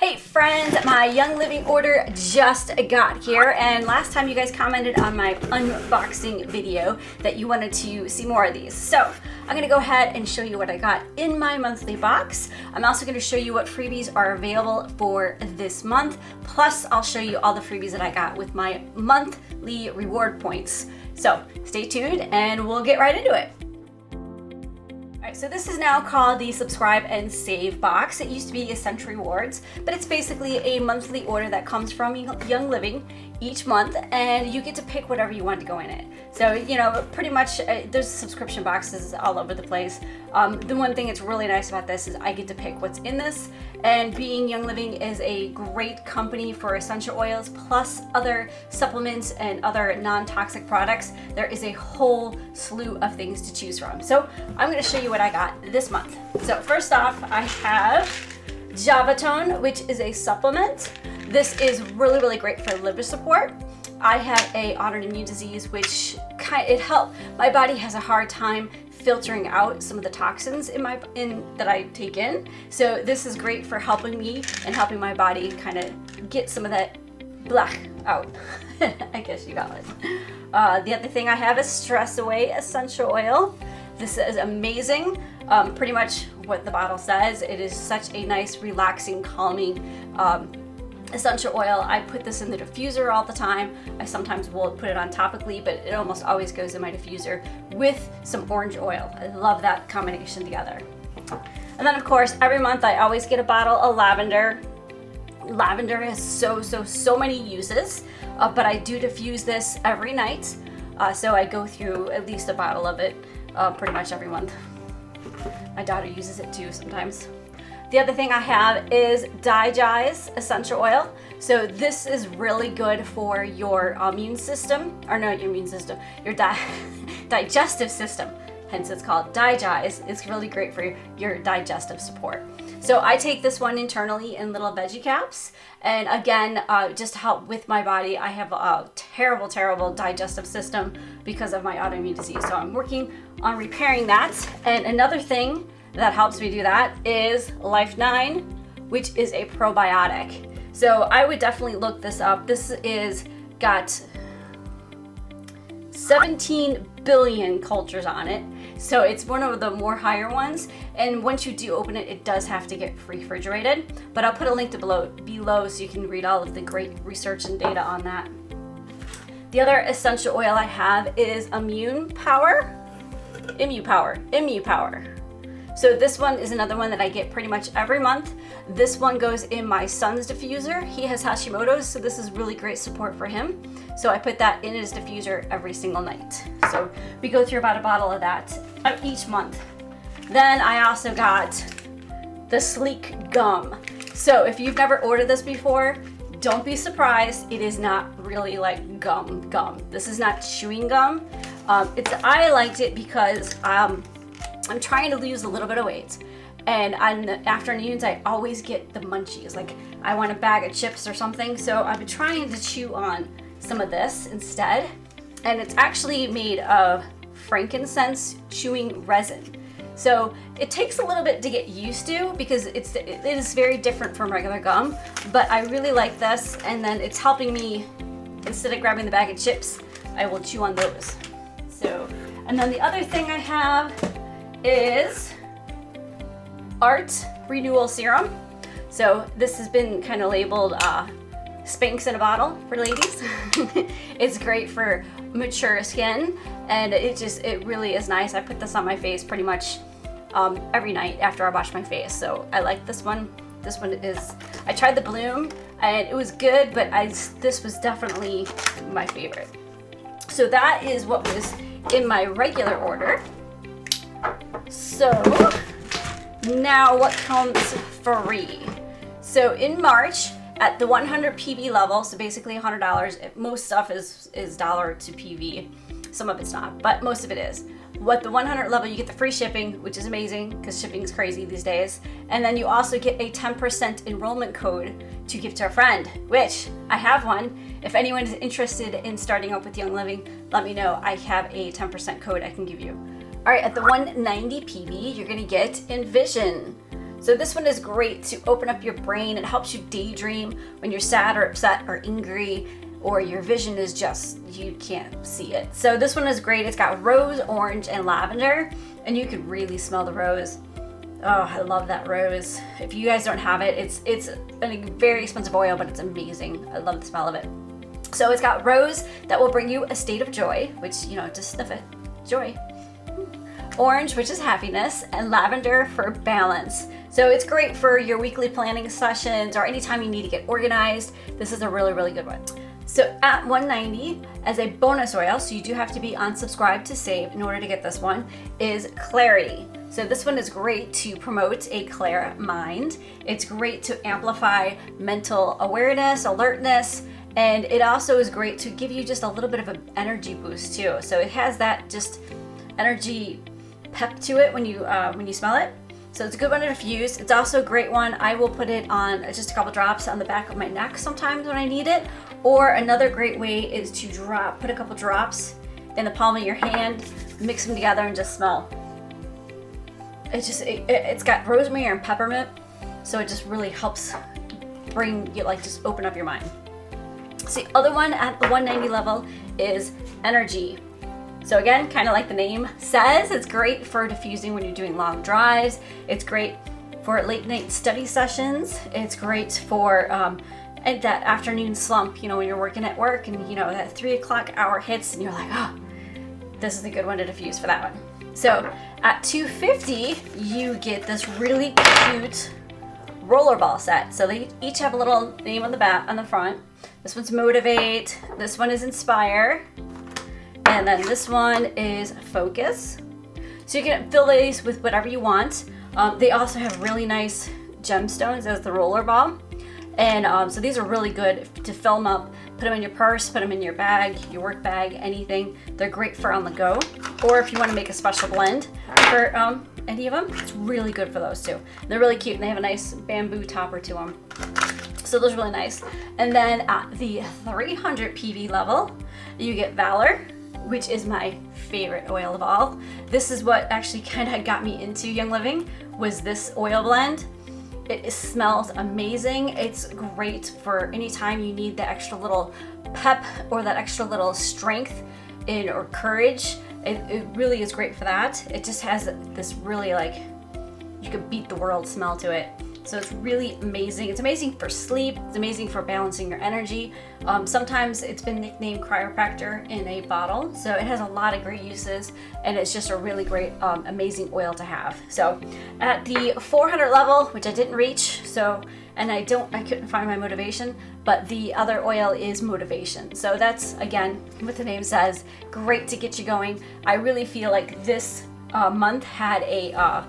Hey friends, my Young Living order just got here, and last time you guys commented on my unboxing video that you wanted to see more of these. So I'm gonna go ahead and show you what I got in my monthly box. I'm also gonna show you what freebies are available for this month. Plus I'll show you all the freebies that I got with my monthly reward points. So stay tuned and we'll get right into it. Alright, so this is now called the Subscribe and Save box. It used to be Essential Rewards, but it's basically a monthly order that comes from Young Living each month, and you get to pick whatever you want to go in it. So, you know, pretty much there's subscription boxes all over the place. The one thing that's really nice about this is I get to pick what's in this, and being Young Living is a great company for essential oils plus other supplements and other non-toxic products. There is a whole slew of things to choose from. So I'm going to show you what I got this month. So first off, I have Javatone, which is a supplement. This is really great for liver support. I have a autoimmune disease, which it helped. My body has a hard time filtering out some of the toxins that I take in. So this is great for helping me and helping my body kind of get some of that black out. I guess you got it. The other thing I have is Stress Away Essential Oil. This is amazing. Pretty much what the bottle says. It is such a nice, relaxing, calming essential oil. I put this in the diffuser all the time. I sometimes will put it on topically, but it almost always goes in my diffuser with some orange oil. I love that combination together. And then of course, every month I always get a bottle of lavender. Lavender has so many uses, but I do diffuse this every night. So I go through at least a bottle of it pretty much every month. My daughter uses it too sometimes. The other thing I have is Digize Essential Oil. So this is really good for your immune system, or not your immune system, your digestive system. Hence it's called Digize. It's really great for your digestive support. So I take this one internally in little veggie caps. And again, just to help with my body, I have a terrible digestive system because of my autoimmune disease. So I'm working on repairing that. And another thing that helps me do that is Life 9, which is a probiotic. So I would definitely look this up. This is got 17 billion cultures on it. So it's one of the more higher ones. And once you do open it, it does have to get refrigerated. But I'll put a link to below so you can read all of the great research and data on that. The other essential oil I have is Immune Power. So this one is another one that I get pretty much every month. This one goes in my son's diffuser. He has Hashimoto's, so this is really great support for him. So I put that in his diffuser every single night. So we go through about a bottle of that each month. Then I also got the Sleek Gum. So if you've never ordered this before, don't be surprised. It is not really like gum. This is not chewing gum. I liked it because I'm trying to lose a little bit of weight, and on the afternoons I always get the munchies, like I want a bag of chips or something. So I've been trying to chew on some of this instead, and it's actually made of frankincense chewing resin. So it takes a little bit to get used to because it is very different from regular gum, but I really like this, and then it's helping me, instead of grabbing the bag of chips, I will chew on those. So, and then the other thing I have is Renewal Serum. So this has been kind of labeled Spanx in a bottle for ladies. It's great for mature skin, and it really is nice. I put this on my face pretty much every night after I wash my face. So I like this one. This one I tried the Bloom and it was good, but this was definitely my favorite. So that is what was in my regular order. So now what comes free? So in March, at the 100 PV level, so basically $100, most stuff is dollar to PV. Some of it's not, but most of it is. What the 100 level, you get the free shipping, which is amazing because shipping is crazy these days. And then you also get a 10% enrollment code to give to a friend, which I have one. If anyone is interested in starting up with Young Living, let me know. I have a 10% code I can give you. All right, at the 190 PV, you're gonna get Envision. So this one is great to open up your brain. It helps you daydream when you're sad or upset or angry, or your vision is just, you can't see it. So this one is great. It's got rose, orange, and lavender, and you can really smell the rose. Oh, I love that rose. If you guys don't have it, it's a very expensive oil, but it's amazing. I love the smell of it. So it's got rose that will bring you a state of joy, which, you know, just sniff it, joy. Orange, which is happiness, and lavender for balance. So it's great for your weekly planning sessions or anytime you need to get organized. This is a really, really good one. So at $190 as a bonus oil, so you do have to be on subscribe to save in order to get this one, is Clarity. So this one is great to promote a clear mind. It's great to amplify mental awareness, alertness, and it also is great to give you just a little bit of an energy boost too. So it has that just energy pep to it when you smell it. So it's a good one to diffuse. It's also a great one. I will put it on just a couple drops on the back of my neck sometimes when I need it. Or another great way is to put a couple drops in the palm of your hand, mix them together and just smell. It's got rosemary and peppermint, so it just really helps bring you, like, just open up your mind. So the other one at the $190 level is Energy. So again, kind of like the name says, it's great for diffusing when you're doing long drives. It's great for late night study sessions. It's great for that afternoon slump, you know, when you're working at work and, you know, that 3 o'clock hour hits and you're like, oh, this is a good one to diffuse for that one. So at $250, you get this really cute Rollerball Set. So they each have a little name on the back, on the front. This one's Motivate, this one is Inspire, and then this one is Focus. So you can fill these with whatever you want. They also have really nice gemstones as the rollerball. And so these are really good to fill them up, put them in your purse, put them in your bag, your work bag, anything. They're great for on the go. Or if you want to make a special blend for any of them, it's really good for those too. They're really cute and they have a nice bamboo topper to them. So those are really nice. And then at the 300 PV level, you get Valor, which is my favorite oil of all. This is what actually kind of got me into Young Living, was this oil blend. It smells amazing. It's great for any time you need the extra little pep or that extra little strength or courage. It really is great for that. It just has this really, like, you could beat the world smell to it. So it's really amazing. It's amazing for sleep. It's amazing for balancing your energy. Sometimes it's been nicknamed chiropractor in a bottle. So it has a lot of great uses and it's just a really great, amazing oil to have. So at the 400 level, which I didn't reach, and I couldn't find my Motivation, but the other oil is Motivation. So that's, again, what the name says, great to get you going. I really feel like this month had a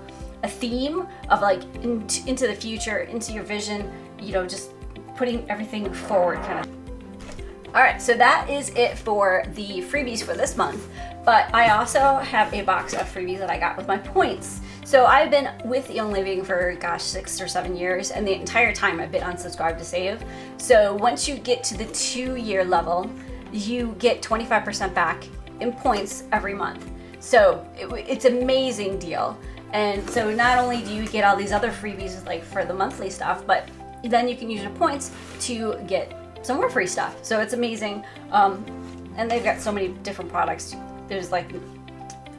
theme of like into the future, into your vision, you know, just putting everything forward kind of. All right, so that is it for the freebies for this month, but I also have a box of freebies that I got with my points. So I've been with Young Living for, gosh, 6 or 7 years, and the entire time I've been on Subscribe to Save. So once you get to the 2-year level, you get 25% back in points every month. So it's an amazing deal. And so not only do you get all these other freebies like for the monthly stuff, but then you can use your points to get some more free stuff. So it's amazing. And they've got so many different products. There's like,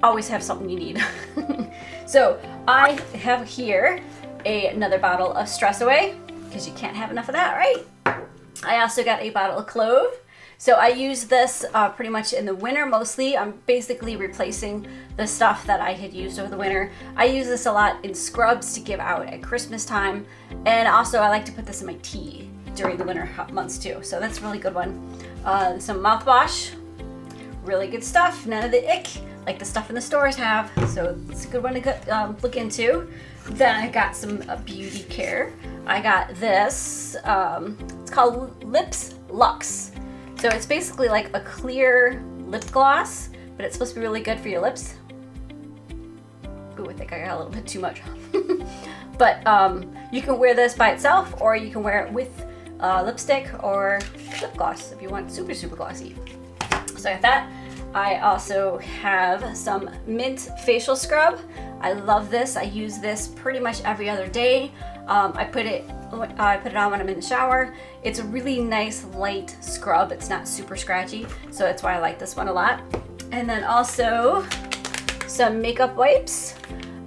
always have something you need. So I have here another bottle of Stress Away, because you can't have enough of that, right? I also got a bottle of Clove. So I use this pretty much in the winter mostly. I'm basically replacing the stuff that I had used over the winter. I use this a lot in scrubs to give out at Christmas time. And also I like to put this in my tea during the winter months too. So that's a really good one. Some mouthwash, really good stuff. None of the ick like the stuff in the stores have. So it's a good one to look into. Then I got some beauty care. I got this, it's called Luxe. So it's basically like a clear lip gloss, but it's supposed to be really good for your lips. Ooh, I think I got a little bit too much. But you can wear this by itself, or you can wear it with lipstick or lip gloss if you want super, super glossy. So I got that. I also have some mint facial scrub. I love this. I use this pretty much every other day. I put it on when I'm in the shower. It's a really nice light scrub. It's not super scratchy, so that's why I like this one a lot. And then also some makeup wipes.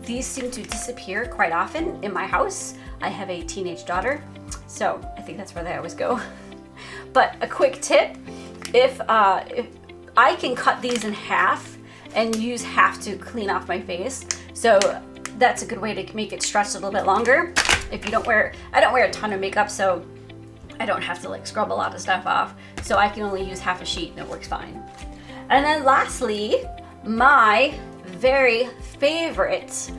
These seem to disappear quite often in my house. I have a teenage daughter, so I think that's where they always go. But a quick tip, if I can cut these in half and use half to clean off my face, so that's a good way to make it stretch a little bit longer. If you I don't wear a ton of makeup, so I don't have to like scrub a lot of stuff off, so I can only use half a sheet and it works fine. And then lastly, my very favorite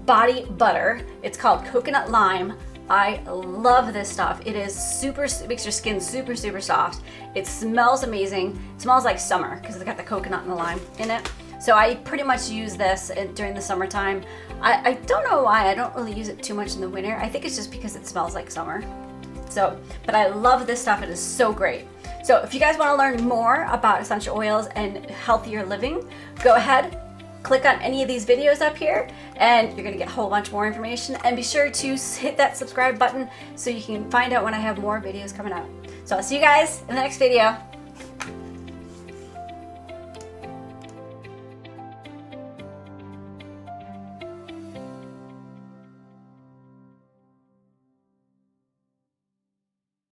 body butter. It's called Coconut Lime. I love this stuff. It makes your skin super, super soft. It smells amazing. It smells like summer because it's got the coconut and the lime in it. So I pretty much use this during the summertime. I don't know why I don't really use it too much in the winter. I think it's just because it smells like summer. But I love this stuff. It is so great. So if you guys want to learn more about essential oils and healthier living, go ahead, click on any of these videos up here, and you're going to get a whole bunch more information. And be sure to hit that subscribe button so you can find out when I have more videos coming out. So I'll see you guys in the next video.